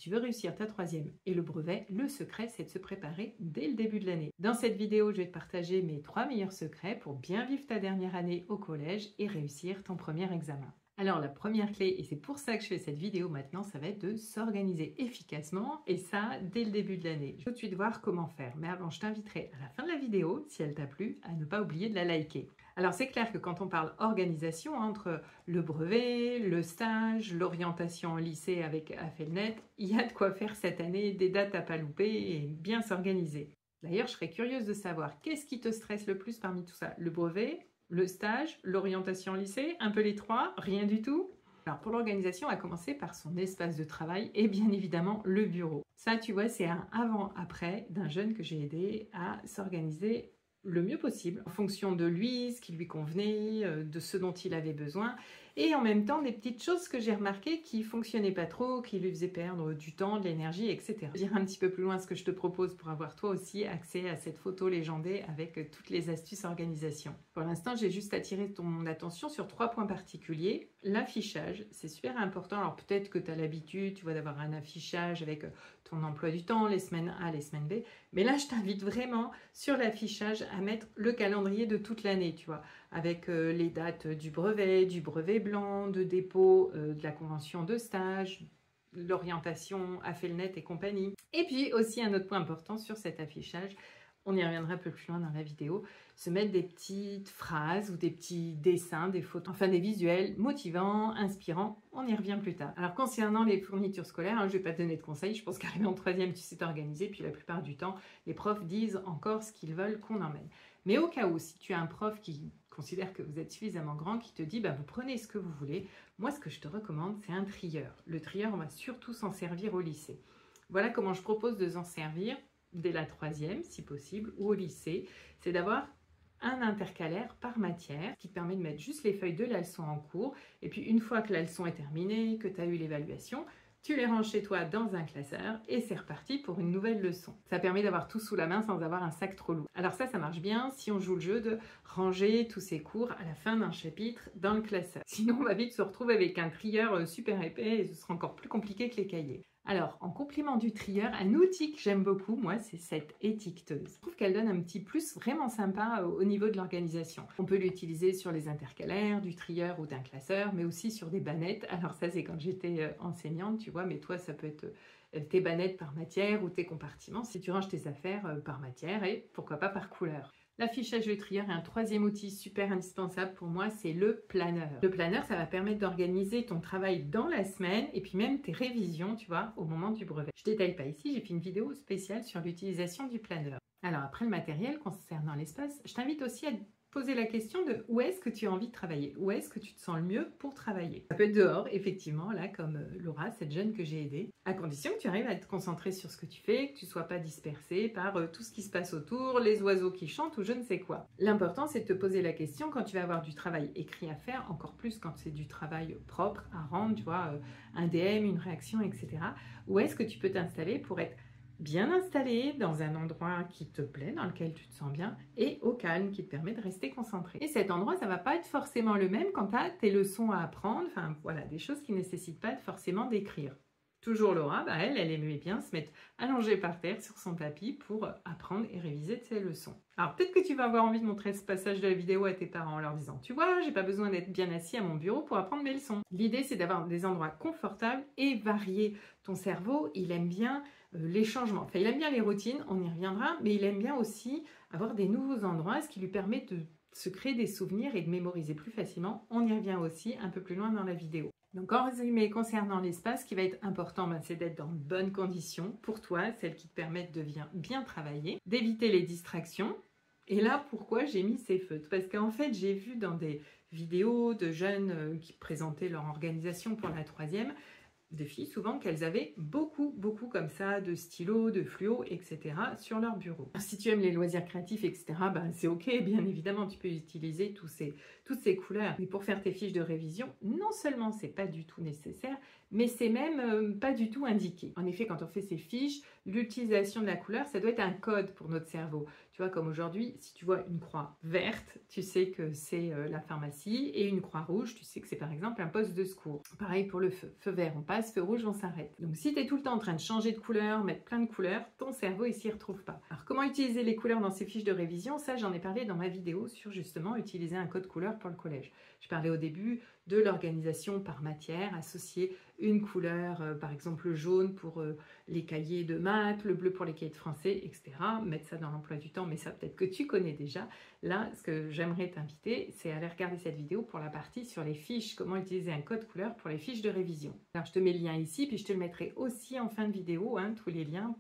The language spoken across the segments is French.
tu veux réussir ta troisième et le brevet, le secret, c'est de se préparer dès le début de l'année. Dans cette vidéo, je vais te partager mes 3 meilleurs secrets pour bien vivre ta dernière année au collège et réussir ton premier examen. Alors la première clé, et c'est pour ça que je fais cette vidéo maintenant, ça va être de s'organiser efficacement et ça dès le début de l'année. Je vais tout de suite voir comment faire, mais avant je t'inviterai à la fin de la vidéo, si elle t'a plu, à ne pas oublier de la liker. Alors c'est clair que quand on parle organisation entre le brevet, le stage, l'orientation au lycée avec Affelnet, il y a de quoi faire cette année, des dates à pas louper et bien s'organiser. D'ailleurs je serais curieuse de savoir qu'est-ce qui te stresse le plus parmi tout ça, le brevet, le stage, l'orientation au lycée, un peu les trois, rien du tout. Alors pour l'organisation, on va commencer par son espace de travail et bien évidemment le bureau. Ça, tu vois, c'est un avant-après d'un jeune que j'ai aidé à s'organiser le mieux possible en fonction de lui, ce qui lui convenait, de ce dont il avait besoin et en même temps des petites choses que j'ai remarquées qui fonctionnaient pas trop, qui lui faisaient perdre du temps, de l'énergie, etc. Je vais dire un petit peu plus loin ce que je te propose pour avoir toi aussi accès à cette photo légendée avec toutes les astuces organisation. Pour l'instant, j'ai juste attiré ton attention sur 3 points particuliers. L'affichage, c'est super important. Alors peut-être que tu as l'habitude, tu vois, d'avoir un affichage avec ton emploi du temps, les semaines A, les semaines B. Mais là, je t'invite vraiment sur l'affichage à mettre le calendrier de toute l'année, tu vois, avec les dates du brevet blanc, de dépôt, de la convention de stage, l'orientation, Affelnet et compagnie. Et puis aussi un autre point important sur cet affichage, on y reviendra un peu plus loin dans la vidéo, se mettre des petites phrases ou des petits dessins, des photos, enfin des visuels motivants, inspirants, on y revient plus tard. Alors concernant les fournitures scolaires, je ne vais pas te donner de conseils, je pense qu'arrivé en troisième tu sais t'organiser, puis la plupart du temps les profs disent encore ce qu'ils veulent qu'on emmène. Mais au cas où, si tu as un prof qui considère que vous êtes suffisamment grand, qui te dit vous prenez ce que vous voulez, moi ce que je te recommande c'est un trieur. Le trieur, on va surtout s'en servir au lycée. Voilà comment je propose de s'en servir dès la troisième si possible ou au lycée, c'est d'avoir un intercalaire par matière qui te permet de mettre juste les feuilles de la leçon en cours et puis une fois que la leçon est terminée, que tu as eu l'évaluation, tu les ranges chez toi dans un classeur et c'est reparti pour une nouvelle leçon. Ça permet d'avoir tout sous la main sans avoir un sac trop lourd. Alors ça marche bien si on joue le jeu de ranger tous ces cours à la fin d'un chapitre dans le classeur. Sinon on va vite se retrouver avec un trieur super épais et ce sera encore plus compliqué que les cahiers. Alors, en complément du trieur, un outil que j'aime beaucoup, moi, c'est cette étiqueteuse. Je trouve qu'elle donne un petit plus vraiment sympa au niveau de l'organisation. On peut l'utiliser sur les intercalaires, du trieur ou d'un classeur, mais aussi sur des bannettes. Alors ça, c'est quand j'étais enseignante, tu vois, mais toi, ça peut être tes bannettes par matière ou tes compartiments, si tu ranges tes affaires par matière et pourquoi pas par couleur. L'affichage du trieur est un troisième outil super indispensable pour moi, c'est le planeur. Le planeur, ça va permettre d'organiser ton travail dans la semaine et puis même tes révisions, tu vois, au moment du brevet. Je détaille pas ici, j'ai fait une vidéo spéciale sur l'utilisation du planeur. Alors après le matériel concernant l'espace, je t'invite aussi à poser la question de où est-ce que tu as envie de travailler, où est-ce que tu te sens le mieux pour travailler. Ça peut être dehors, effectivement, là, comme Laura, cette jeune que j'ai aidée, à condition que tu arrives à te concentrer sur ce que tu fais, que tu ne sois pas dispersé par tout ce qui se passe autour, les oiseaux qui chantent ou je ne sais quoi. L'important, c'est de te poser la question quand tu vas avoir du travail écrit à faire, encore plus quand c'est du travail propre à rendre, tu vois, un DM, une réaction, etc. Où est-ce que tu peux t'installer pour être bien installé dans un endroit qui te plaît, dans lequel tu te sens bien et au calme qui te permet de rester concentré. Et cet endroit, ça va pas être forcément le même quand tu as tes leçons à apprendre, enfin voilà, des choses qui ne nécessitent pas forcément d'écrire. Toujours Laura, elle aimait bien se mettre allongée par terre sur son tapis pour apprendre et réviser de ses leçons. Alors peut-être que tu vas avoir envie de montrer ce passage de la vidéo à tes parents en leur disant « Tu vois, j'ai pas besoin d'être bien assis à mon bureau pour apprendre mes leçons. » L'idée, c'est d'avoir des endroits confortables et variés. Ton cerveau, il aime bien les changements. Enfin, il aime bien les routines, on y reviendra, mais il aime bien aussi avoir des nouveaux endroits, ce qui lui permet de se créer des souvenirs et de mémoriser plus facilement. On y revient aussi un peu plus loin dans la vidéo. Donc en résumé, concernant l'espace, ce qui va être important, c'est d'être dans de bonnes conditions pour toi, celles qui te permettent de bien travailler, d'éviter les distractions. Et là, pourquoi j'ai mis ces feutres? Parce qu'en fait, j'ai vu dans des vidéos de jeunes qui présentaient leur organisation pour la troisième, des filles souvent qu'elles avaient beaucoup comme ça de stylos, de fluo, etc. sur leur bureau. Si tu aimes les loisirs créatifs, etc., c'est ok, bien évidemment, tu peux utiliser tous toutes ces couleurs. Mais pour faire tes fiches de révision, non seulement c'est pas du tout nécessaire, mais c'est même pas du tout indiqué. En effet, quand on fait ces fiches, l'utilisation de la couleur, ça doit être un code pour notre cerveau. Tu vois, comme aujourd'hui, si tu vois une croix verte, tu sais que c'est la pharmacie, et une croix rouge, tu sais que c'est par exemple un poste de secours. Pareil pour le feu. Feu vert, on passe, feu rouge, on s'arrête. Donc si tu es tout le temps en train de changer de couleur, mettre plein de couleurs, ton cerveau il s'y retrouve pas. Alors comment utiliser les couleurs dans ces fiches de révision? Ça, j'en ai parlé dans ma vidéo sur justement utiliser un code couleur pour le collège. Je parlais au début de l'organisation par matière, associer une couleur, par exemple le jaune pour les cahiers de maths, le bleu pour les cahiers de français, etc. Mettre ça dans l'emploi du temps, mais ça peut-être que tu connais déjà. Là, ce que j'aimerais t'inviter, c'est à aller regarder cette vidéo pour la partie sur les fiches, comment utiliser un code couleur pour les fiches de révision. Alors je te mets le lien ici, puis je te le mettrai aussi en fin de vidéo, tous les liens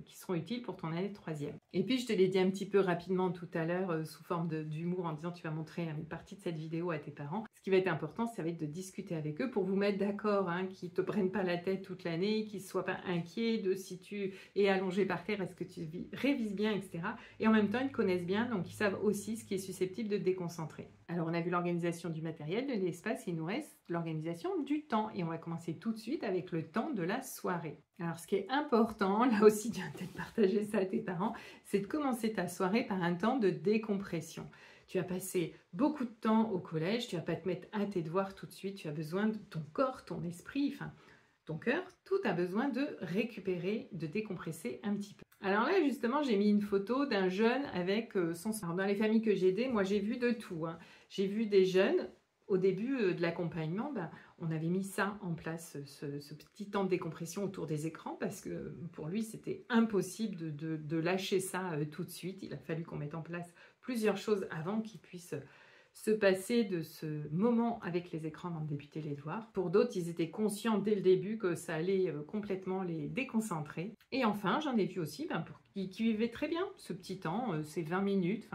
qui seront utiles pour ton année de 3e. Et puis je te l'ai dit un petit peu rapidement tout à l'heure, sous forme d'humour, en disant tu vas montrer une partie de cette vidéo à tes parents. Ce qui va être important, ça va être de discuter avec eux pour vous mettre d'accord, qu'ils ne te prennent pas la tête toute l'année, qu'ils ne soient pas inquiets de si tu es allongé par terre, est-ce que tu révises bien, etc. Et en même temps, ils te connaissent bien, donc ils savent aussi ce qui est susceptible de te déconcentrer. Alors, on a vu l'organisation du matériel, de l'espace, il nous reste l'organisation du temps. Et on va commencer tout de suite avec le temps de la soirée. Alors, ce qui est important, là aussi, tu vas peut-être partager ça à tes parents, c'est de commencer ta soirée par un temps de décompression. Tu vas passer beaucoup de temps au collège, tu ne vas pas te mettre à tes devoirs tout de suite, tu as besoin de ton corps, ton esprit, enfin ton cœur, tout a besoin de récupérer, de décompresser un petit peu. Alors là, justement, j'ai mis une photo d'un jeune avec son... Alors, dans les familles que j'ai aidées, moi j'ai vu de tout. J'ai vu des jeunes, au début de l'accompagnement, on avait mis ça en place, ce petit temps de décompression autour des écrans, parce que pour lui, c'était impossible de lâcher ça tout de suite. Il a fallu qu'on mette en place plusieurs choses avant qu'il puisse se passer de ce moment avec les écrans avant de débuter les devoirs. Pour d'autres, ils étaient conscients dès le début que ça allait complètement les déconcentrer. Et enfin, j'en ai vu aussi pour qui vivaient très bien ce petit temps, ces 20 minutes,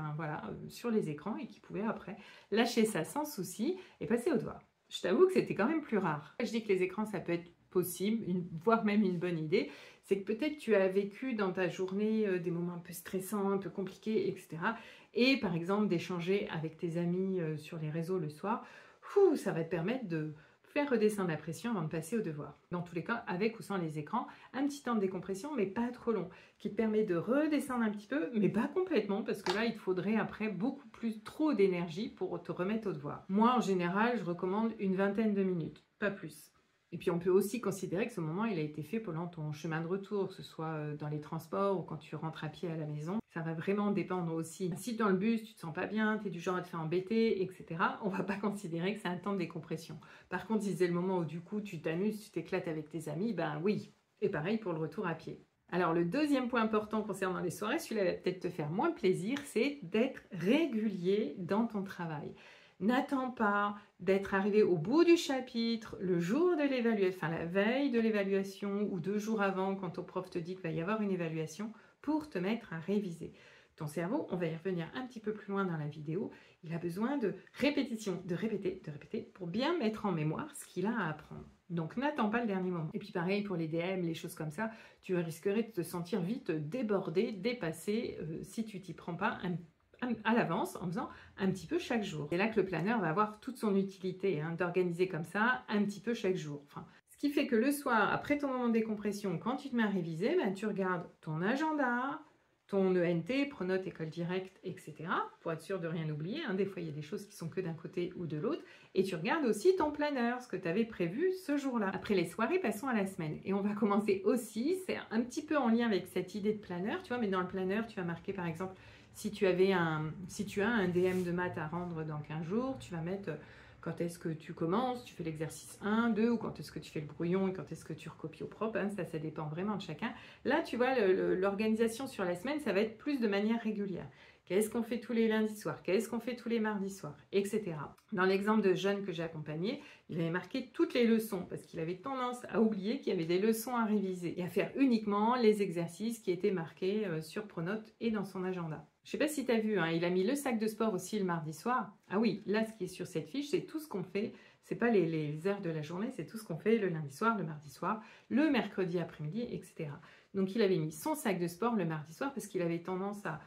sur les écrans, et qui pouvaient après lâcher ça sans souci et passer aux devoirs. Je t'avoue que c'était quand même plus rare. Je dis que les écrans, ça peut être possible, voire même une bonne idée, c'est que peut-être tu as vécu dans ta journée des moments un peu stressants, un peu compliqués, etc. Et par exemple d'échanger avec tes amis sur les réseaux le soir, ça va te permettre de faire redescendre la pression avant de passer au devoir. Dans tous les cas, avec ou sans les écrans, un petit temps de décompression, mais pas trop long, qui te permet de redescendre un petit peu, mais pas complètement, parce que là, il te faudrait après trop d'énergie pour te remettre au devoir. Moi, en général, je recommande une vingtaine de minutes, pas plus. Et puis on peut aussi considérer que ce moment il a été fait pendant ton chemin de retour, que ce soit dans les transports ou quand tu rentres à pied à la maison. Ça va vraiment dépendre aussi. Si dans le bus tu te sens pas bien, tu es du genre à te faire embêter, etc. On va pas considérer que c'est un temps de décompression. Par contre, si c'est le moment où du coup tu t'amuses, tu t'éclates avec tes amis, ben oui. Et pareil pour le retour à pied. Alors le deuxième point important concernant les soirées, celui-là va peut-être te faire moins plaisir, c'est d'être régulier dans ton travail. N'attends pas d'être arrivé au bout du chapitre, le jour de l'évaluation, la veille de l'évaluation ou 2 jours avant quand ton prof te dit qu'il va y avoir une évaluation pour te mettre à réviser. Ton cerveau, on va y revenir un petit peu plus loin dans la vidéo, il a besoin de répétition, de répéter pour bien mettre en mémoire ce qu'il a à apprendre. Donc n'attends pas le dernier moment. Et puis pareil pour les DM, les choses comme ça, tu risquerais de te sentir vite débordé, dépassé si tu t'y prends pas à l'avance en faisant un petit peu chaque jour. C'est là que le planeur va avoir toute son utilité d'organiser comme ça un petit peu chaque jour. Ce qui fait que le soir, après ton moment de décompression, quand tu te mets à réviser, tu regardes ton agenda, ton ENT, Pronote, École Directe, etc. pour être sûr de rien oublier. Des fois, il y a des choses qui sont que d'un côté ou de l'autre. Et tu regardes aussi ton planeur, ce que tu avais prévu ce jour-là. Après les soirées, passons à la semaine. Et on va commencer aussi, c'est un petit peu en lien avec cette idée de planeur, tu vois, mais dans le planeur, tu vas marquer par exemple si tu as un DM de maths à rendre dans 15 jours, tu vas mettre quand est-ce que tu commences, tu fais l'exercice 1, 2, ou quand est-ce que tu fais le brouillon et quand est-ce que tu recopies au propre, ça dépend vraiment de chacun. Là, tu vois, l'organisation sur la semaine, ça va être plus de manière régulière. Qu'est-ce qu'on fait tous les lundis soirs? Qu'est-ce qu'on fait tous les mardis soirs? Etc. Dans l'exemple de jeune que j'ai accompagné, il avait marqué toutes les leçons parce qu'il avait tendance à oublier qu'il y avait des leçons à réviser et à faire uniquement les exercices qui étaient marqués sur Pronote et dans son agenda. Je ne sais pas si tu as vu, il a mis le sac de sport aussi le mardi soir. Ah oui, là, ce qui est sur cette fiche, c'est tout ce qu'on fait. Ce n'est pas les heures de la journée, c'est tout ce qu'on fait le lundi soir, le mardi soir, le mercredi après-midi, etc. Donc, il avait mis son sac de sport le mardi soir parce qu'il avait tendance à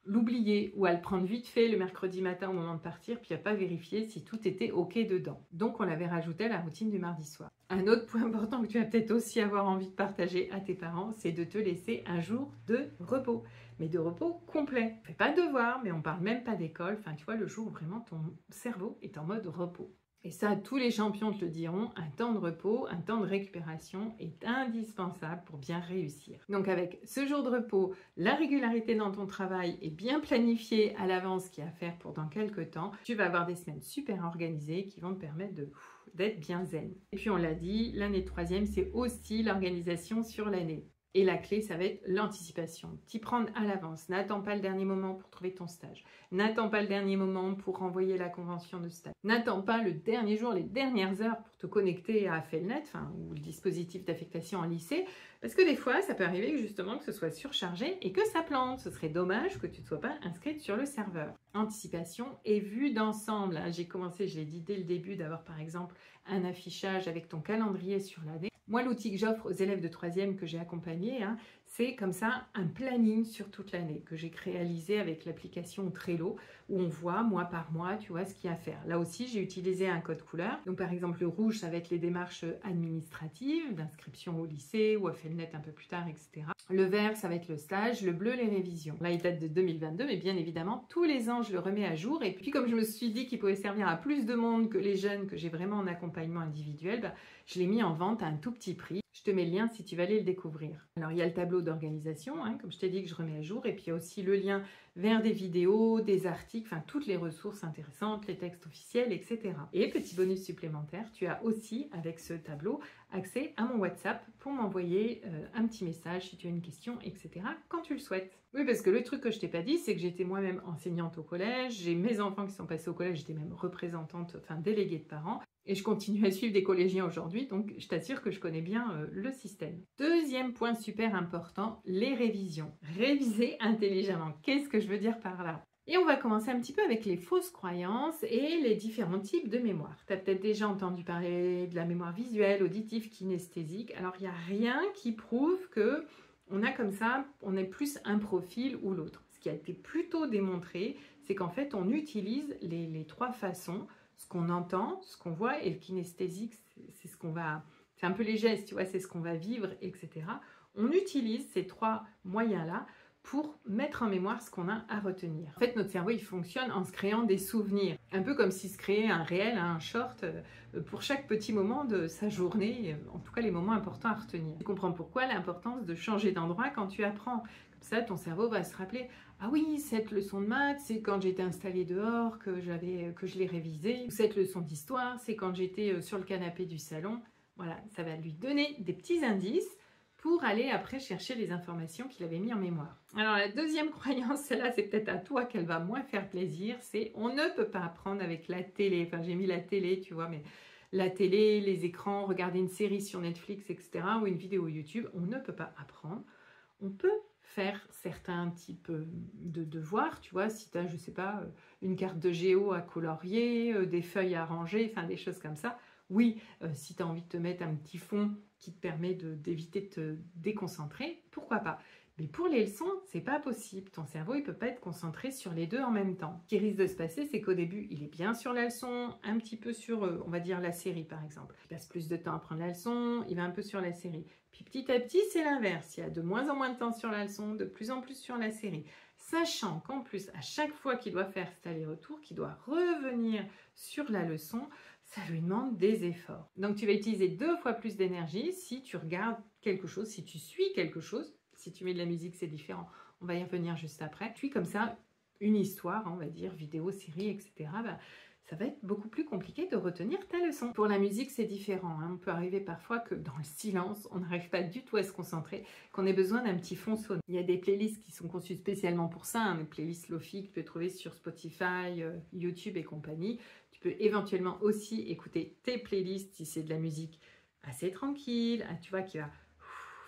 l'oublier ou à le prendre vite fait le mercredi matin au moment de partir, puis à pas vérifier si tout était OK dedans. Donc on l'avait rajouté à la routine du mardi soir. Un autre point important que tu vas peut-être aussi avoir envie de partager à tes parents, c'est de te laisser un jour de repos. Mais de repos complet. On fait pas de devoirs, mais on parle même pas d'école. Enfin, tu vois, le jour où vraiment ton cerveau est en mode repos. Et ça, tous les champions te le diront, un temps de repos, un temps de récupération est indispensable pour bien réussir. Donc avec ce jour de repos, la régularité dans ton travail est bien planifiée à l'avance ce qu'il y a à faire pour dans quelques temps, tu vas avoir des semaines super organisées qui vont te permettre d'être bien zen. Et puis on l'a dit, l'année de troisième, c'est aussi l'organisation sur l'année. Et la clé, ça va être l'anticipation. T'y prendre à l'avance. N'attends pas le dernier moment pour trouver ton stage. N'attends pas le dernier moment pour renvoyer la convention de stage. N'attends pas le dernier jour, les dernières heures pour te connecter à Felnet, ou le dispositif d'affectation en lycée. Parce que des fois, ça peut arriver justement que ce soit surchargé et que ça plante. Ce serait dommage que tu ne sois pas inscrite sur le serveur. Anticipation et vue d'ensemble. J'ai commencé, je l'ai dit dès le début, d'avoir par exemple un affichage avec ton calendrier sur l'année. Moi, l'outil que j'offre aux élèves de 3e que j'ai accompagnés, c'est comme ça un planning sur toute l'année que j'ai réalisé avec l'application Trello où on voit mois par mois, tu vois, ce qu'il y a à faire. Là aussi, j'ai utilisé un code couleur. Donc, par exemple, le rouge, ça va être les démarches administratives, d'inscription au lycée ou à Felnet un peu plus tard, etc. Le vert, ça va être le stage. Le bleu, les révisions. Là, il date de 2022, mais bien évidemment, tous les ans, je le remets à jour. Et puis, comme je me suis dit qu'il pouvait servir à plus de monde que les jeunes que j'ai vraiment en accompagnement individuel, je l'ai mis en vente à un tout petit prix. Je te mets le lien si tu vas aller le découvrir. Alors, il y a le tableau d'organisation, comme je t'ai dit que je remets à jour. Et puis, il y a aussi le lien vers des vidéos, des articles, toutes les ressources intéressantes, les textes officiels, etc. Et petit bonus supplémentaire, tu as aussi, avec ce tableau, accès à mon WhatsApp pour m'envoyer un petit message si tu as une question, etc. quand tu le souhaites. Oui, parce que le truc que je t'ai pas dit, c'est que j'étais moi-même enseignante au collège, j'ai mes enfants qui sont passés au collège, j'étais même représentante, déléguée de parents, et je continue à suivre des collégiens aujourd'hui, donc je t'assure que je connais bien le système. Deuxième point super important, les révisions. Réviser intelligemment. Qu'est-ce que je veux dire par là ? Et on va commencer un petit peu avec les fausses croyances et les différents types de mémoire. Tu as peut-être déjà entendu parler de la mémoire visuelle, auditive, kinesthésique. Alors, il n'y a rien qui prouve que on a comme ça, on est plus un profil ou l'autre. Ce qui a été plutôt démontré, c'est qu'en fait, on utilise les trois façons, ce qu'on entend, ce qu'on voit, et le kinesthésique, c'est ce qu'on va... C'est un peu les gestes, tu vois, c'est ce qu'on va vivre, etc. On utilise ces trois moyens-là pour mettre en mémoire ce qu'on a à retenir. En fait, notre cerveau, il fonctionne en se créant des souvenirs. Un peu comme s'il se créait un réel, un short, pour chaque petit moment de sa journée, en tout cas les moments importants à retenir. Tu comprends pourquoi l'importance de changer d'endroit quand tu apprends. Comme ça, ton cerveau va se rappeler « Ah oui, cette leçon de maths, c'est quand j'étais installée dehors que je l'ai révisée. » Ou cette leçon d'histoire, c'est quand j'étais sur le canapé du salon. Voilà, ça va lui donner des petits indices pour aller après chercher les informations qu'il avait mis en mémoire. Alors la deuxième croyance, celle-là c'est peut-être à toi qu'elle va moins faire plaisir, c'est on ne peut pas apprendre avec la télé. Enfin j'ai mis la télé, tu vois, mais la télé, les écrans, regarder une série sur Netflix, etc. ou une vidéo YouTube, on ne peut pas apprendre. On peut faire certains types de devoirs, tu vois, si tu as, je sais pas, une carte de géo à colorier, des feuilles à ranger, des choses comme ça. Oui, si tu as envie de te mettre un petit fond qui te permet d'éviter de te déconcentrer, pourquoi pas. Mais pour les leçons, c'est pas possible. Ton cerveau, il peut pas être concentré sur les deux en même temps. Ce qui risque de se passer, c'est qu'au début, il est bien sur la leçon, un petit peu sur, on va dire, la série, par exemple. Il passe plus de temps à prendre la leçon, il va un peu sur la série. Puis petit à petit, c'est l'inverse. Il y a de moins en moins de temps sur la leçon, de plus en plus sur la série. Sachant qu'en plus, à chaque fois qu'il doit faire cet aller-retour, qu'il doit revenir sur la leçon, ça lui demande des efforts. Donc, tu vas utiliser 2 fois plus d'énergie si tu regardes quelque chose, si tu suis quelque chose. Si tu mets de la musique, c'est différent. On va y revenir juste après. Puis comme ça, une histoire, on va dire, vidéo, série, etc., ça va être beaucoup plus compliqué de retenir ta leçon. Pour la musique, c'est différent. On peut arriver parfois que dans le silence, on n'arrive pas du tout à se concentrer, qu'on ait besoin d'un petit fond sonore. Il y a des playlists qui sont conçues spécialement pour ça, des playlists Lofi que tu peux trouver sur Spotify, YouTube et compagnie. Tu peux éventuellement aussi écouter tes playlists si c'est de la musique assez tranquille, tu vois, qui va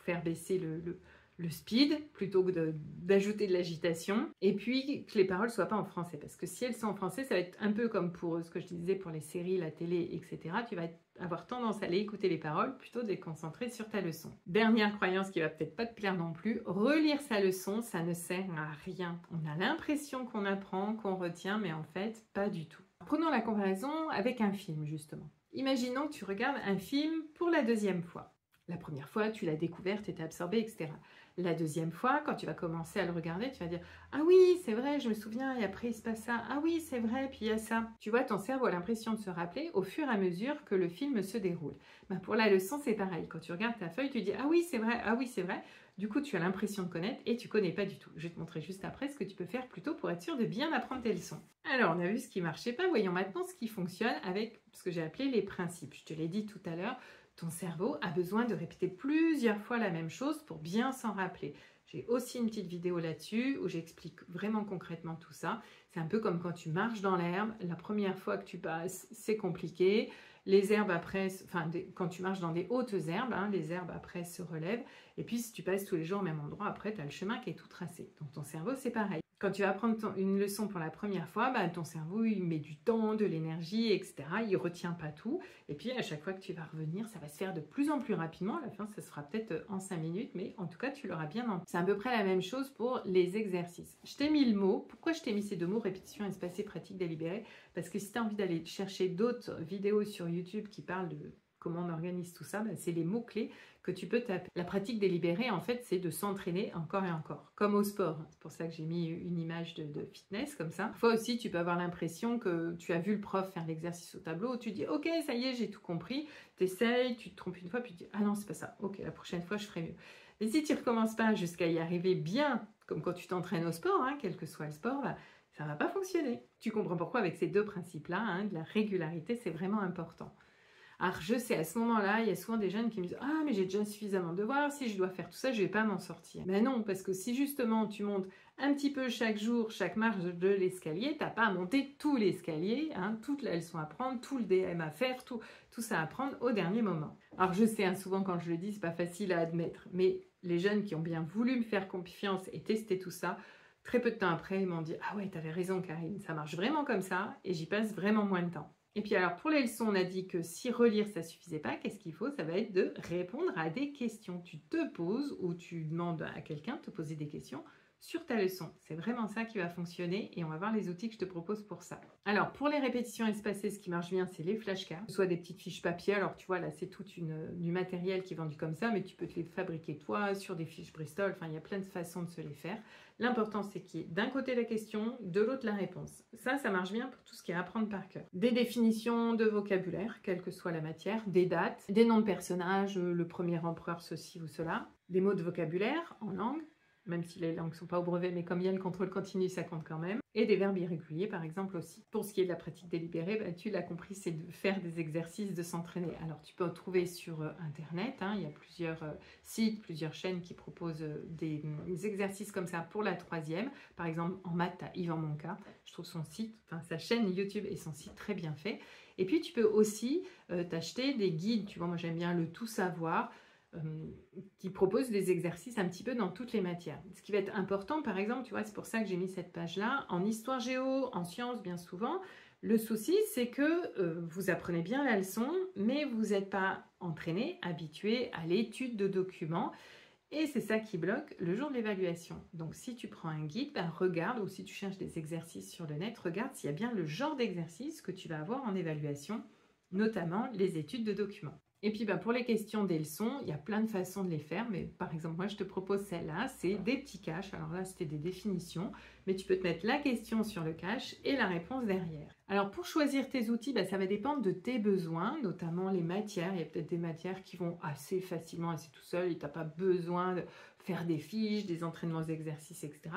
faire baisser le speed plutôt que d'ajouter de l'agitation, et puis que les paroles ne soient pas en français, parce que si elles sont en français, ça va être un peu comme pour ce que je disais pour les séries, la télé, etc. Tu vas être avoir tendance à aller écouter les paroles plutôt de les concentrer sur ta leçon. Dernière croyance qui va peut-être pas te plaire non plus, relire sa leçon, ça ne sert à rien. On a l'impression qu'on apprend, qu'on retient, mais en fait, pas du tout. Prenons la comparaison avec un film, justement. Imaginons que tu regardes un film pour la deuxième fois. La première fois, tu l'as découvert, tu étais absorbé, etc. La deuxième fois, quand tu vas commencer à le regarder, tu vas dire « Ah oui, c'est vrai, je me souviens, et après il se passe ça. Ah oui, c'est vrai, puis il y a ça. » Tu vois, ton cerveau a l'impression de se rappeler au fur et à mesure que le film se déroule. Ben, pour la leçon, c'est pareil. Quand tu regardes ta feuille, tu dis « Ah oui, c'est vrai, ah oui, c'est vrai. » Du coup, tu as l'impression de connaître et tu ne connais pas du tout. Je vais te montrer juste après ce que tu peux faire plutôt pour être sûr de bien apprendre tes leçons. Alors, on a vu ce qui ne marchait pas. Voyons maintenant ce qui fonctionne avec ce que j'ai appelé les principes. Je te l'ai dit tout à l'heure. Ton cerveau a besoin de répéter plusieurs fois la même chose pour bien s'en rappeler. J'ai aussi une petite vidéo là-dessus où j'explique vraiment concrètement tout ça. C'est un peu comme quand tu marches dans l'herbe. La première fois que tu passes, c'est compliqué. Les herbes après, quand tu marches dans des hautes herbes, les herbes après se relèvent. Et puis si tu passes tous les jours au même endroit, après tu as le chemin qui est tout tracé. Donc ton cerveau, c'est pareil. Quand tu vas apprendre une leçon pour la première fois, ton cerveau, il met du temps, de l'énergie, etc. Il ne retient pas tout. Et puis, à chaque fois que tu vas revenir, ça va se faire de plus en plus rapidement. À la fin, ça se fera peut-être en 5 minutes, mais en tout cas, tu l'auras bien entendu. C'est à peu près la même chose pour les exercices. Je t'ai mis le mot. Pourquoi je t'ai mis ces deux mots, répétition, espacée, pratique, délibérée? Parce que si tu as envie d'aller chercher d'autres vidéos sur YouTube qui parlent de comment on organise tout ça, c'est les mots-clés que tu peux taper. La pratique délibérée, en fait, c'est de s'entraîner encore et encore, comme au sport. C'est pour ça que j'ai mis une image de fitness comme ça. Parfois aussi, tu peux avoir l'impression que tu as vu le prof faire l'exercice au tableau, tu dis « Ok, ça y est, j'ai tout compris », tu essayes, tu te trompes une fois, puis tu dis « Ah non, c'est pas ça, ok, la prochaine fois, je ferai mieux ». Mais si tu ne recommences pas jusqu'à y arriver bien, comme quand tu t'entraînes au sport, quel que soit le sport, ça ne va pas fonctionner. Tu comprends pourquoi avec ces deux principes-là, de la régularité, c'est vraiment important. Alors je sais, à ce moment-là, il y a souvent des jeunes qui me disent « Ah, mais j'ai déjà suffisamment de devoirs, si je dois faire tout ça, je ne vais pas m'en sortir. » Ben non, parce que si justement tu montes un petit peu chaque jour, chaque marche de l'escalier, tu n'as pas à monter tout l'escalier, toute la leçon à prendre, tout le DM à faire, tout ça à prendre au dernier moment. Alors je sais, souvent quand je le dis, c'est pas facile à admettre, mais les jeunes qui ont bien voulu me faire confiance et tester tout ça, très peu de temps après, ils m'ont dit « Ah ouais, tu avais raison Karine, ça marche vraiment comme ça et j'y passe vraiment moins de temps. » Et puis alors pour les leçons, on a dit que si relire ça suffisait pas, qu'est-ce qu'il faut? Ça va être de répondre à des questions. Tu te poses ou tu demandes à quelqu'un de te poser des questions sur ta leçon. C'est vraiment ça qui va fonctionner et on va voir les outils que je te propose pour ça. Alors pour les répétitions espacées, ce qui marche bien, c'est les flashcards, soit des petites fiches papier. Alors tu vois là, c'est tout du matériel qui est vendu comme ça, mais tu peux te les fabriquer toi sur des fiches Bristol. Enfin, il y a plein de façons de se les faire. L'important, c'est qu'il y ait d'un côté la question, de l'autre la réponse. Ça marche bien pour tout ce qui est apprendre par cœur. Des définitions de vocabulaire, quelle que soit la matière, des dates, des noms de personnages, le premier empereur, ceci ou cela, des mots de vocabulaire en langue, même si les langues ne sont pas au brevet, mais comme il y a le contrôle continu, ça compte quand même. Et des verbes irréguliers, par exemple, aussi. Pour ce qui est de la pratique délibérée, tu l'as compris, c'est de faire des exercices, de s'entraîner. Alors, tu peux en trouver sur Internet. Il y a plusieurs sites, plusieurs chaînes qui proposent des exercices comme ça pour la troisième. Par exemple, en maths, tu as Yvan Monca. Je trouve son site, sa chaîne YouTube et son site très bien fait. Et puis, tu peux aussi t'acheter des guides. Tu vois, moi, j'aime bien le Tout Savoir, qui propose des exercices un petit peu dans toutes les matières. Ce qui va être important, par exemple, tu vois, c'est pour ça que j'ai mis cette page-là, en histoire géo, en sciences, bien souvent, le souci, c'est que vous apprenez bien la leçon, mais vous n'êtes pas entraîné, habitué à l'étude de documents, et c'est ça qui bloque le jour de l'évaluation. Donc, si tu prends un guide, regarde, ou si tu cherches des exercices sur le net, regarde s'il y a bien le genre d'exercice que tu vas avoir en évaluation, notamment les études de documents. Et puis pour les questions des leçons, il y a plein de façons de les faire, mais par exemple moi je te propose celle-là, c'est des petits caches. Alors là c'était des définitions, mais tu peux te mettre la question sur le cache et la réponse derrière. Alors pour choisir tes outils, ça va dépendre de tes besoins, notamment les matières. Il y a peut-être des matières qui vont assez facilement, assez tout seul, et tu n'as pas besoin de faire des fiches, des entraînements d'exercices, etc.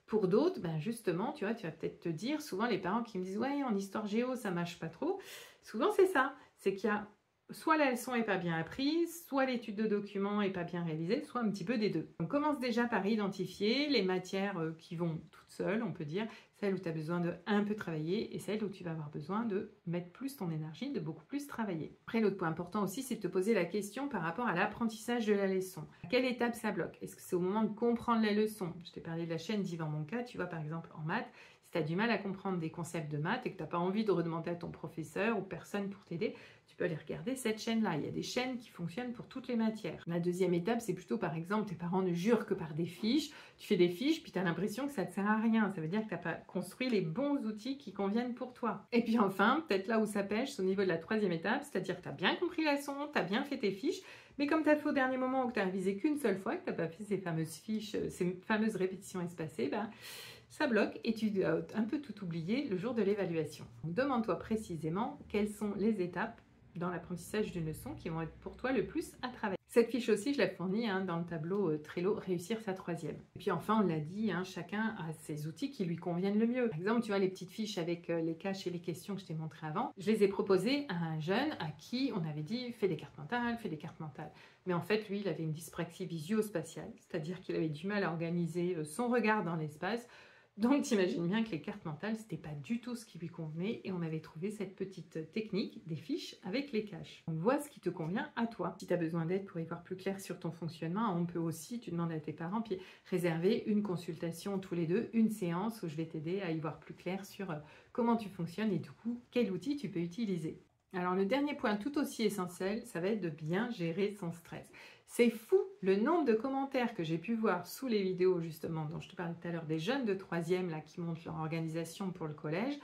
Pour d'autres, justement, tu vas peut-être te dire, souvent les parents qui me disent « Ouais, en histoire géo, ça ne marche pas trop », souvent c'est ça, c'est qu'il y a soit la leçon n'est pas bien apprise, soit l'étude de documents n'est pas bien réalisée, soit un petit peu des deux. On commence déjà par identifier les matières qui vont toutes seules, on peut dire, celles où tu as besoin de un peu travailler et celles où tu vas avoir besoin de mettre plus ton énergie, de beaucoup plus travailler. Après, l'autre point important aussi, c'est de te poser la question par rapport à l'apprentissage de la leçon. À quelle étape ça bloque? Est-ce que c'est au moment de comprendre la leçon? Je t'ai parlé de la chaîne d'Yvan Monca, tu vois par exemple en maths, si tu as du mal à comprendre des concepts de maths et que tu n'as pas envie de redemander à ton professeur ou personne pour t'aider, tu peux aller regarder cette chaîne-là. Il y a des chaînes qui fonctionnent pour toutes les matières. La deuxième étape, c'est plutôt, par exemple, tes parents ne jurent que par des fiches. Tu fais des fiches, puis tu as l'impression que ça ne te sert à rien. Ça veut dire que tu n'as pas construit les bons outils qui conviennent pour toi. Et puis enfin, peut-être là où ça pêche, c'est au niveau de la troisième étape, c'est-à-dire que tu as bien compris la leçon, tu as bien fait tes fiches, mais comme tu as fait au dernier moment ou que tu as révisé qu'une seule fois, que tu n'as pas fait ces fameuses fiches, ces fameuses répétitions espacées, ça bloque et tu dois un peu tout oublier le jour de l'évaluation. Demande-toi précisément quelles sont les étapes dans l'apprentissage d'une leçon qui vont être pour toi le plus à travailler. Cette fiche aussi, je la fournis dans le tableau Trello Réussir sa troisième. Et puis enfin, on l'a dit, chacun a ses outils qui lui conviennent le mieux. Par exemple, tu vois les petites fiches avec les caches et les questions que je t'ai montrées avant, je les ai proposées à un jeune à qui on avait dit fais des cartes mentales, fais des cartes mentales. Mais en fait, lui, il avait une dyspraxie visio-spatiale, c'est-à-dire qu'il avait du mal à organiser son regard dans l'espace. Donc, t'imagines bien que les cartes mentales, c'était pas du tout ce qui lui convenait et on avait trouvé cette petite technique des fiches avec les caches. Donc, vois ce qui te convient à toi. Si tu as besoin d'aide pour y voir plus clair sur ton fonctionnement, on peut aussi, tu demandes à tes parents, puis réserver une consultation tous les deux, une séance où je vais t'aider à y voir plus clair sur comment tu fonctionnes et du coup, quel outil tu peux utiliser. Alors, le dernier point tout aussi essentiel, ça va être de bien gérer son stress. C'est fou le nombre de commentaires que j'ai pu voir sous les vidéos justement dont je te parlais tout à l'heure des jeunes de 3e là qui montrent leur organisation pour le collège.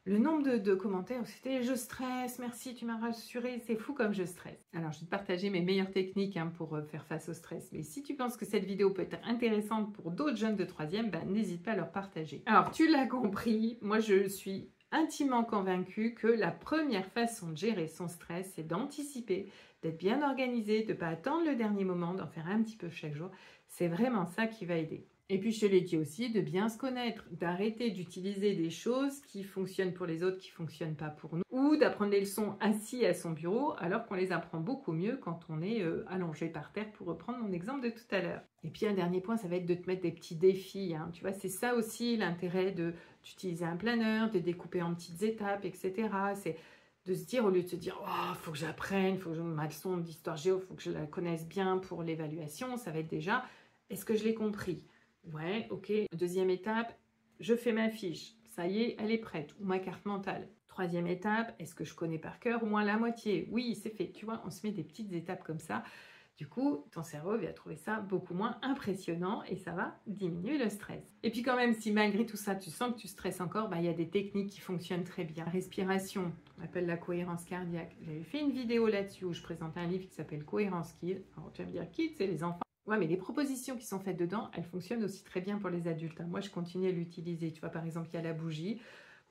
Le nombre de commentaires où c'était « je stresse, merci, tu m'as rassuré, c'est fou comme je stresse ». Alors je vais te partager mes meilleures techniques pour faire face au stress. Mais si tu penses que cette vidéo peut être intéressante pour d'autres jeunes de 3e, n'hésite pas à leur partager. Alors tu l'as compris, moi je suis intimement convaincue que la première façon de gérer son stress, c'est d'anticiper, d'être bien organisé, de ne pas attendre le dernier moment, d'en faire un petit peu chaque jour. C'est vraiment ça qui va aider. Et puis je te l'ai dit aussi, de bien se connaître, d'arrêter d'utiliser des choses qui fonctionnent pour les autres, qui ne fonctionnent pas pour nous, ou d'apprendre les leçons assis à son bureau, alors qu'on les apprend beaucoup mieux quand on est allongé par terre, pour reprendre mon exemple de tout à l'heure. Et puis un dernier point, ça va être de te mettre des petits défis. Tu vois, c'est ça aussi l'intérêt d'utiliser un planeur, de découper en petites étapes, etc. C'est de se dire, au lieu de se dire « oh, faut que j'apprenne, faut que ma leçon d'histoire géo, faut que je la connaisse bien pour l'évaluation », ça va être déjà « est-ce que je l'ai compris ?» Ouais, ok. Deuxième étape, je fais ma fiche. Ça y est, elle est prête. Ou ma carte mentale. Troisième étape, est-ce que je connais par cœur au moins la moitié? Oui, c'est fait. Tu vois, on se met des petites étapes comme ça. Du coup, ton cerveau va trouver ça beaucoup moins impressionnant et ça va diminuer le stress. Et puis quand même, si malgré tout ça, tu sens que tu stresses encore, il y a des techniques qui fonctionnent très bien. Respiration, on appelle la cohérence cardiaque. J'avais fait une vidéo là-dessus où je présentais un livre qui s'appelle Cohérence Kids. Alors tu vas me dire, Kids, c'est les enfants. Ouais, mais les propositions qui sont faites dedans, elles fonctionnent aussi très bien pour les adultes. Moi, je continue à l'utiliser. Tu vois, par exemple, il y a la bougie.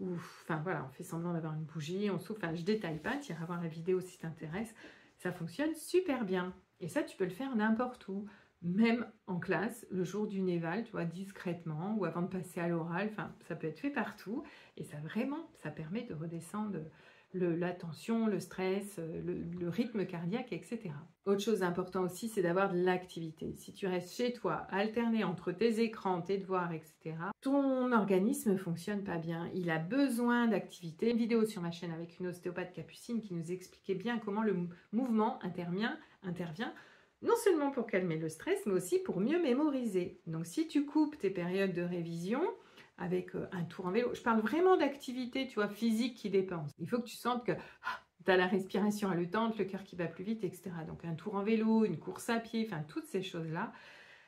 Enfin, voilà, on fait semblant d'avoir une bougie, on souffle. Enfin, je détaille pas, tu iras voir la vidéo si t'intéresse. Ça fonctionne super bien. Et ça, tu peux le faire n'importe où. Même en classe, le jour d'une éval, tu vois, discrètement, ou avant de passer à l'oral. Enfin, ça peut être fait partout. Et ça, vraiment, ça permet de redescendre la tension, le stress, le rythme cardiaque, etc. Autre chose importante aussi, c'est d'avoir de l'activité. Si tu restes chez toi, alterné entre tes écrans, tes devoirs, etc., ton organisme ne fonctionne pas bien. Il a besoin d'activité. Une vidéo sur ma chaîne avec une ostéopathe capucine qui nous expliquait bien comment le mouvement intervient non seulement pour calmer le stress, mais aussi pour mieux mémoriser. Donc si tu coupes tes périodes de révision avec un tour en vélo, je parle vraiment d'activité, tu vois, physique qui dépense. Il faut que tu sentes que tu as la respiration haletante, le cœur qui va plus vite, etc. Donc un tour en vélo, une course à pied, enfin toutes ces choses-là,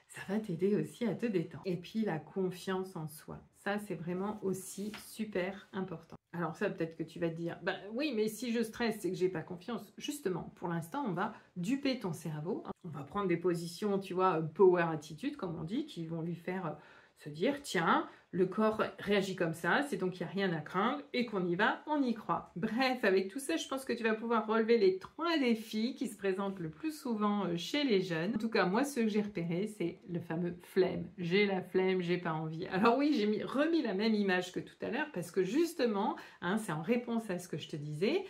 ça va t'aider aussi à te détendre. Et puis la confiance en soi, ça c'est vraiment aussi super important. Alors ça, peut-être que tu vas te dire, oui, mais si je stresse, c'est que j'ai pas confiance. Justement, pour l'instant, on va duper ton cerveau. On va prendre des positions, tu vois, power attitude, comme on dit, qui vont lui faire se dire, tiens, le corps réagit comme ça, c'est donc qu'il n'y a rien à craindre et qu'on y va, on y croit. Bref, avec tout ça, je pense que tu vas pouvoir relever les 3 défis qui se présentent le plus souvent chez les jeunes. En tout cas, moi, ce que j'ai repéré, c'est le fameux flemme. J'ai la flemme, j'ai pas envie. Alors oui, j'ai remis la même image que tout à l'heure parce que justement, c'est en réponse à ce que je te disais.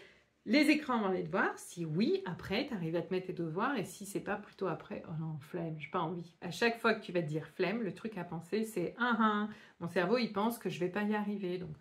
Les écrans avant les devoirs, si oui, après, tu arrives à te mettre tes devoirs, et si c'est pas plutôt après, oh non, flemme, j'ai pas envie. À chaque fois que tu vas te dire flemme, le truc à penser, c'est mon cerveau, il pense que je vais pas y arriver. Donc,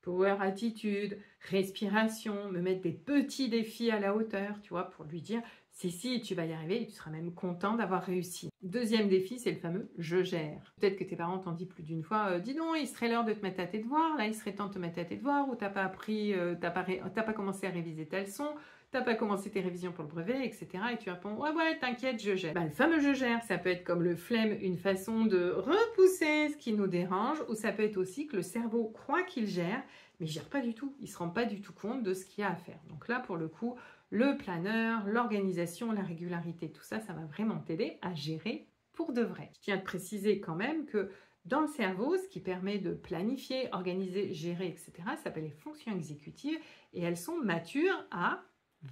power attitude, respiration, me mettre des petits défis à la hauteur, tu vois, pour lui dire, Si, tu vas y arriver et tu seras même content d'avoir réussi. Deuxième défi, c'est le fameux « je gère ». Peut-être que tes parents t'ont dit plus d'une fois « dis donc, il serait l'heure de te mettre à tes devoirs, là il serait temps de te mettre à tes devoirs » ou « t'as pas appris, t'as pas commencé à réviser ta leçon ». T'as pas commencé tes révisions pour le brevet, etc. Et tu réponds, ouais, t'inquiète, je gère. Le fameux je gère, ça peut être comme le flemme, une façon de repousser ce qui nous dérange, ou ça peut être aussi que le cerveau croit qu'il gère, mais il gère pas du tout. Il se rend pas du tout compte de ce qu'il y a à faire. Donc là, pour le coup, le planeur, l'organisation, la régularité, tout ça, ça va vraiment t'aider à gérer pour de vrai. Je tiens à te préciser quand même que dans le cerveau, ce qui permet de planifier, organiser, gérer, etc., ça s'appelle les fonctions exécutives et elles sont matures à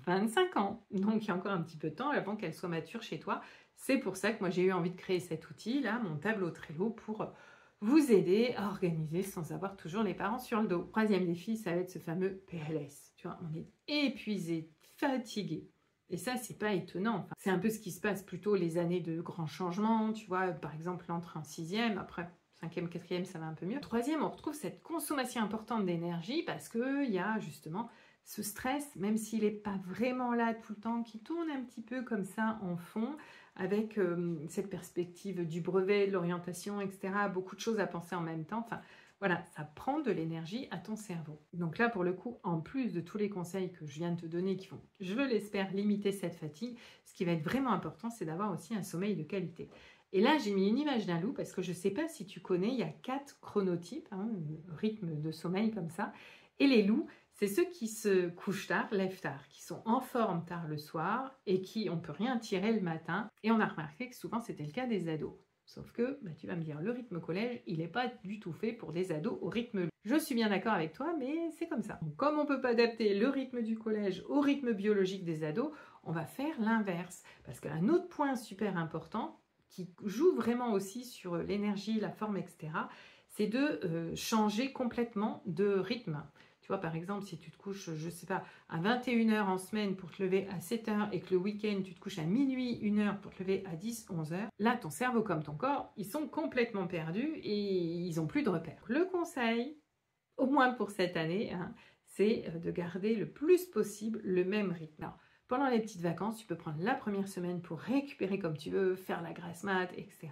25 ans. Donc, il y a encore un petit peu de temps avant qu'elle soit mature chez toi. C'est pour ça que moi, j'ai eu envie de créer cet outil-là, mon tableau Trello, pour vous aider à organiser sans avoir toujours les parents sur le dos. Troisième défi, ça va être ce fameux PLS. Tu vois, on est épuisé, fatigué. Et ça, c'est pas étonnant. Enfin, c'est un peu ce qui se passe plutôt les années de grands changements. Tu vois, par exemple, l'entrée en 6e, après 5e, 4e, ça va un peu mieux. Troisième, on retrouve cette consommation importante d'énergie parce qu'il y a justement ce stress, même s'il n'est pas vraiment là tout le temps, qui tourne un petit peu comme ça en fond, avec cette perspective du brevet, de l'orientation, etc. Beaucoup de choses à penser en même temps. Enfin, voilà, ça prend de l'énergie à ton cerveau. Donc là, pour le coup, en plus de tous les conseils que je viens de te donner qui vont, je l'espère, limiter cette fatigue, ce qui va être vraiment important, c'est d'avoir aussi un sommeil de qualité. Et là, j'ai mis une image d'un loup parce que je ne sais pas si tu connais, il y a 4 chronotypes, rythme de sommeil comme ça. Et les loups, c'est ceux qui se couchent tard, lèvent tard, qui sont en forme tard le soir et qui on peut rien tirer le matin. Et on a remarqué que souvent c'était le cas des ados. Sauf que, tu vas me dire, le rythme collège, il n'est pas du tout fait pour des ados au rythme. Je suis bien d'accord avec toi, mais c'est comme ça. Donc, comme on ne peut pas adapter le rythme du collège au rythme biologique des ados, on va faire l'inverse. Parce qu'un autre point super important, qui joue vraiment aussi sur l'énergie, la forme, etc., c'est de changer complètement de rythme. Tu vois, par exemple, si tu te couches, je ne sais pas, à 21h en semaine pour te lever à 7h et que le week-end, tu te couches à minuit, 1h pour te lever à 10, 11h, là, ton cerveau comme ton corps, ils sont complètement perdus et ils n'ont plus de repères. Le conseil, au moins pour cette année, c'est de garder le plus possible le même rythme. Alors, pendant les petites vacances, tu peux prendre la première semaine pour récupérer comme tu veux, faire la grasse mat, etc.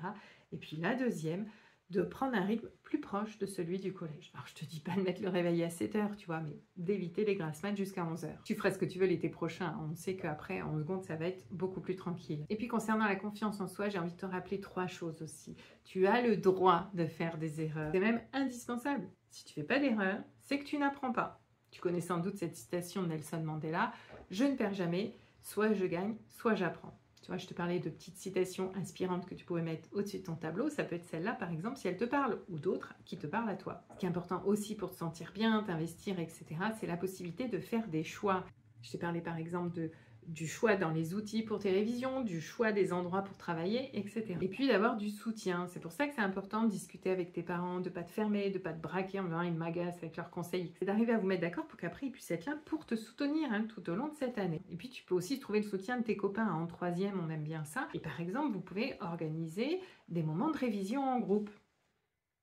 Et puis la deuxième, de prendre un rythme plus proche de celui du collège. Alors, je te dis pas de mettre le réveil à 7h, tu vois, mais d'éviter les grasses mat jusqu'à 11h. Tu feras ce que tu veux l'été prochain. On sait qu'après, en seconde, ça va être beaucoup plus tranquille. Et puis, concernant la confiance en soi, j'ai envie de te rappeler 3 choses aussi. Tu as le droit de faire des erreurs. C'est même indispensable. Si tu fais pas d'erreurs, c'est que tu n'apprends pas. Tu connais sans doute cette citation de Nelson Mandela. « Je ne perds jamais, soit je gagne, soit j'apprends ». Tu vois, je te parlais de petites citations inspirantes que tu pourrais mettre au-dessus de ton tableau. Ça peut être celle-là, par exemple, si elle te parle, ou d'autres qui te parlent à toi. Ce qui est important aussi pour te sentir bien, t'investir, etc., c'est la possibilité de faire des choix. Je t'ai parlé, par exemple, du choix dans les outils pour tes révisions, du choix des endroits pour travailler, etc. Et puis d'avoir du soutien. C'est pour ça que c'est important de discuter avec tes parents, de ne pas te fermer, de ne pas te braquer en disant ils m'agacent avec leurs conseils. C'est d'arriver à vous mettre d'accord pour qu'après ils puissent être là pour te soutenir tout au long de cette année. Et puis tu peux aussi trouver le soutien de tes copains. En 3e, on aime bien ça. Et par exemple, vous pouvez organiser des moments de révision en groupe.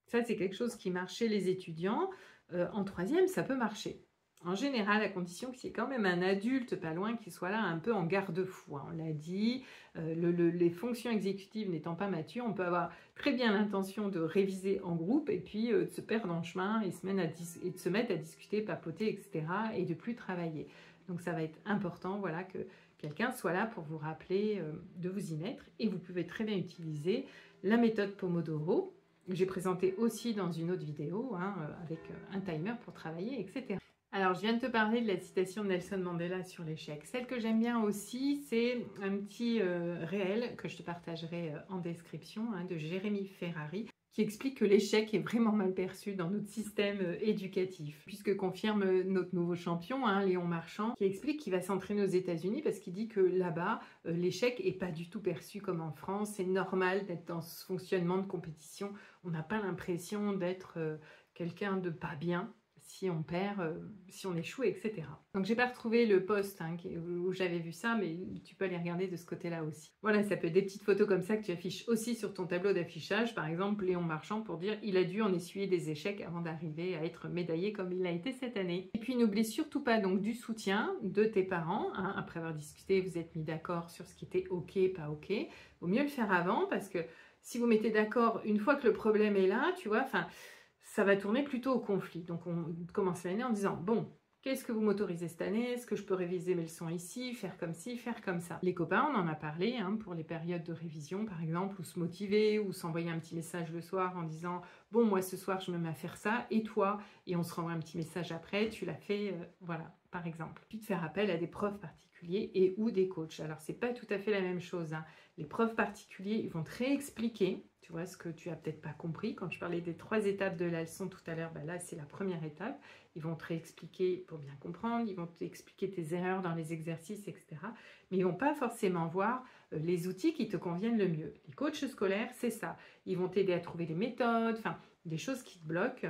Ça, c'est quelque chose qui marche chez les étudiants. En 3e, ça peut marcher. En général, à condition qu'il y ait quand même un adulte pas loin qui soit là un peu en garde-fou. On l'a dit, les fonctions exécutives n'étant pas matures, on peut avoir très bien l'intention de réviser en groupe et puis de se perdre en chemin et de se mettre à discuter, papoter, etc. et de plus travailler. Donc ça va être important voilà, que quelqu'un soit là pour vous rappeler de vous y mettre. Et vous pouvez très bien utiliser la méthode Pomodoro. J'ai présenté aussi dans une autre vidéo avec un timer pour travailler, etc. Alors, je viens de te parler de la citation de Nelson Mandela sur l'échec. Celle que j'aime bien aussi, c'est un petit réel que je te partagerai en description de Jérémy Ferrari qui explique que l'échec est vraiment mal perçu dans notre système éducatif. Puisque confirme notre nouveau champion, Léon Marchand, qui explique qu'il va s'entraîner aux États-Unis parce qu'il dit que là-bas, l'échec n'est pas du tout perçu comme en France. C'est normal d'être dans ce fonctionnement de compétition. On n'a pas l'impression d'être quelqu'un de pas bien. si on perd, si on échoue, etc. Donc j'ai pas retrouvé le post où j'avais vu ça, mais tu peux aller regarder de ce côté-là aussi. Voilà, ça peut être des petites photos comme ça que tu affiches aussi sur ton tableau d'affichage. Par exemple, Léon Marchand pour dire il a dû en essuyer des échecs avant d'arriver à être médaillé comme il l'a été cette année. Et puis n'oublie surtout pas donc du soutien de tes parents. Après avoir discuté, vous êtes mis d'accord sur ce qui était ok, pas ok. Vaut mieux le faire avant parce que si vous mettez d'accord une fois que le problème est là, tu vois, ça va tourner plutôt au conflit. Donc on commence l'année en disant bon, qu'est-ce que vous m'autorisez cette année? Est-ce que je peux réviser mes leçons ici, faire comme ci, faire comme ça? Les copains, on en a parlé pour les périodes de révision par exemple, ou se motiver, ou s'envoyer un petit message le soir en disant bon, moi ce soir je me mets à faire ça, et toi? Et on se renvoie un petit message après, tu l'as fait, voilà, par exemple. Puis de faire appel à des profs particuliers et ou des coachs. Alors c'est pas tout à fait la même chose. Les profs particuliers, ils vont te réexpliquer, tu vois, ce que tu as peut-être pas compris. Quand je parlais des 3 étapes de la leçon tout à l'heure, là c'est la première étape. Ils vont te réexpliquer pour bien comprendre, ils vont t'expliquer tes erreurs dans les exercices, etc. Mais ils vont pas forcément voir les outils qui te conviennent le mieux. Les coachs scolaires, c'est ça. Ils vont t'aider à trouver des méthodes, des choses qui te bloquent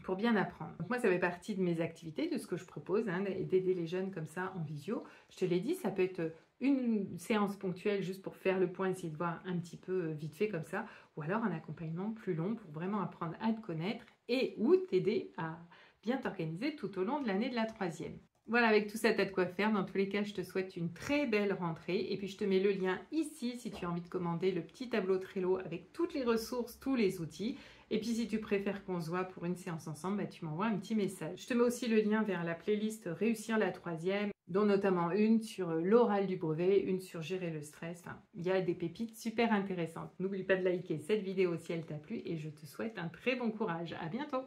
pour bien apprendre. Donc moi, ça fait partie de mes activités, de ce que je propose, d'aider les jeunes comme ça en visio. Je te l'ai dit, ça peut être une séance ponctuelle juste pour faire le point, essayer de voir un petit peu vite fait comme ça, ou alors un accompagnement plus long pour vraiment apprendre à te connaître et ou t'aider à bien t'organiser tout au long de l'année de la 3e. Voilà, avec tout ça, tu as de quoi faire. Dans tous les cas, je te souhaite une très belle rentrée. Et puis, je te mets le lien ici si tu as envie de commander le petit tableau Trello avec toutes les ressources, tous les outils. Et puis, si tu préfères qu'on se voit pour une séance ensemble, tu m'envoies un petit message. Je te mets aussi le lien vers la playlist Réussir la 3e, dont notamment une sur l'oral du brevet, une sur gérer le stress. Il y a des pépites super intéressantes. N'oublie pas de liker cette vidéo si elle t'a plu et je te souhaite un très bon courage. À bientôt!